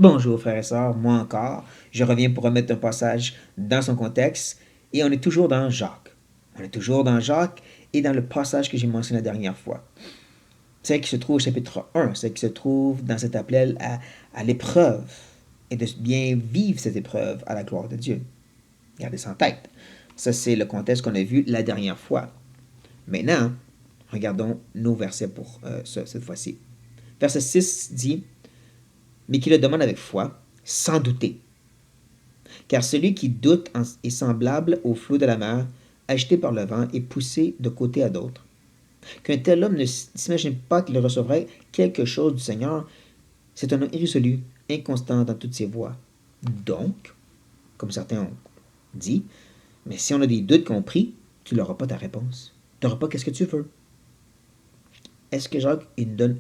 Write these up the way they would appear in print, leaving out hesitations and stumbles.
Bonjour frères et sœurs, moi encore, je reviens pour remettre un passage dans son contexte et on est toujours dans Jacques. On est toujours dans Jacques et dans le passage que j'ai mentionné la dernière fois. C'est qui se trouve au chapitre 1, c'est qui se trouve dans cet appel à l'épreuve et de bien vivre cette épreuve à la gloire de Dieu. Gardez ça en tête. Ça, c'est le contexte qu'on a vu la dernière fois. Maintenant, regardons nos versets pour cette fois-ci. Verset 6 dit mais qui le demande avec foi, sans douter. Car celui qui doute est semblable au flot de la mer, agité par le vent et poussé de côté à d'autre. Qu'un tel homme ne s'imagine pas qu'il recevrait quelque chose du Seigneur, c'est un homme irrésolu, inconstant dans toutes ses voies. Donc, comme certains ont dit, mais si on a des doutes compris, tu n'auras pas ta réponse. Tu n'auras pas qu'est-ce que tu veux. Est-ce que Jacques il donne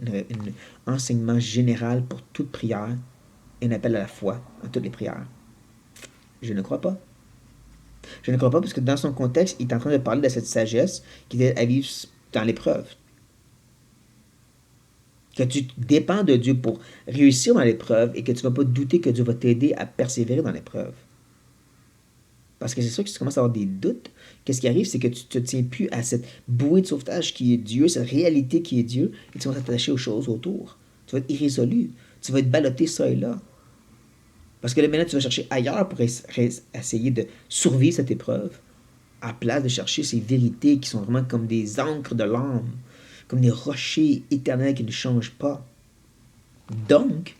un enseignement général pour toute prière, un appel à la foi en toutes les prières? Je ne crois pas. Je ne crois pas parce que dans son contexte, il est en train de parler de cette sagesse qui est à vivre dans l'épreuve. Que tu dépends de Dieu pour réussir dans l'épreuve et que tu ne vas pas douter que Dieu va t'aider à persévérer dans l'épreuve. Parce que c'est sûr que si tu commences à avoir des doutes, qu'est-ce qui arrive, c'est que tu ne te tiens plus à cette bouée de sauvetage qui est Dieu, cette réalité qui est Dieu, et tu vas t'attacher aux choses autour. Tu vas être irrésolu. Tu vas être ballotté ça et là. Parce que là, maintenant, tu vas chercher ailleurs pour essayer de survivre cette épreuve, à place de chercher ces vérités qui sont vraiment comme des ancres de l'âme, comme des rochers éternels qui ne changent pas. Donc,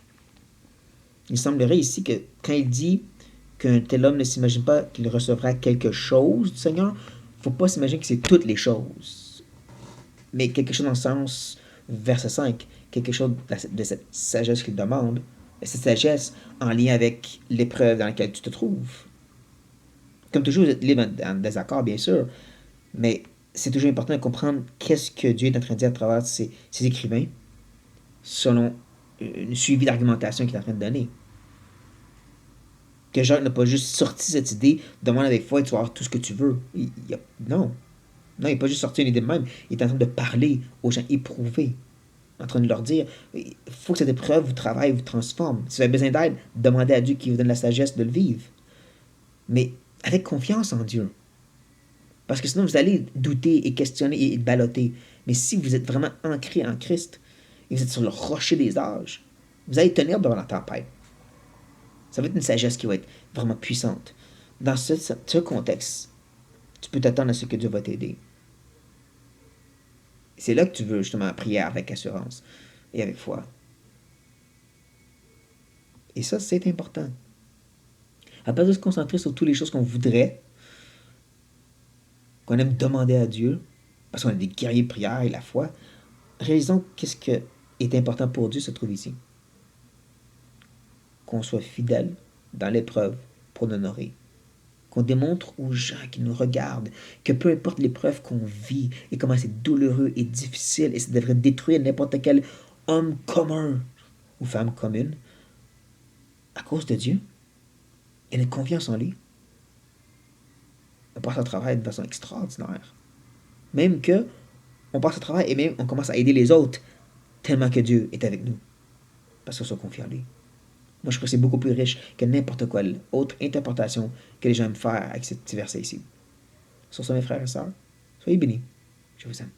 il semblerait ici que quand il dit qu'un tel homme ne s'imagine pas qu'il recevra quelque chose du Seigneur, il ne faut pas s'imaginer que c'est toutes les choses. Mais quelque chose dans le sens, verset 5, quelque chose de cette sagesse qu'il demande, cette sagesse en lien avec l'épreuve dans laquelle tu te trouves. Comme toujours, vous êtes libre en désaccord, bien sûr, mais c'est toujours important de comprendre qu'est-ce que Dieu est en train de dire à travers ses écrivains, selon une suivi d'argumentation qu'il est en train de donner. Que Jacques n'a pas juste sorti cette idée, demande avec foi et tu vas avoir tout ce que tu veux. Non. Non, il n'a pas juste sorti une idée de même. Il est en train de parler aux gens éprouvés. En train de leur dire, il faut que cette épreuve vous travaille, vous transforme. Si vous avez besoin d'aide, demandez à Dieu qui vous donne la sagesse de le vivre. Mais avec confiance en Dieu. Parce que sinon, vous allez douter et questionner et balloter. Mais si vous êtes vraiment ancré en Christ et vous êtes sur le rocher des âges, vous allez tenir devant la tempête. Ça va être une sagesse qui va être vraiment puissante. Dans ce contexte, tu peux t'attendre à ce que Dieu va t'aider. C'est là que tu veux justement prier avec assurance et avec foi. Et ça, c'est important. À part de se concentrer sur toutes les choses qu'on voudrait, qu'on aime demander à Dieu, parce qu'on a des guerriers de prière et la foi, réalisons qu'est-ce qui est important pour Dieu se trouve ici. Qu'on soit fidèle dans l'épreuve pour l'honorer. Qu'on démontre aux gens qui nous regardent que peu importe l'épreuve qu'on vit et comment c'est douloureux et difficile et ça devrait détruire n'importe quel homme commun ou femme commune, à cause de Dieu et notre confiance en lui, on passe à travers de façon extraordinaire. Même que on passe à travers et même on commence à aider les autres tellement que Dieu est avec nous parce qu'on se confie en lui. Moi, je crois que c'est beaucoup plus riche que n'importe quelle autre interprétation que les gens aiment faire avec ce petit verset ici. Sur ce, mes frères et sœurs, soyez bénis. Je vous aime.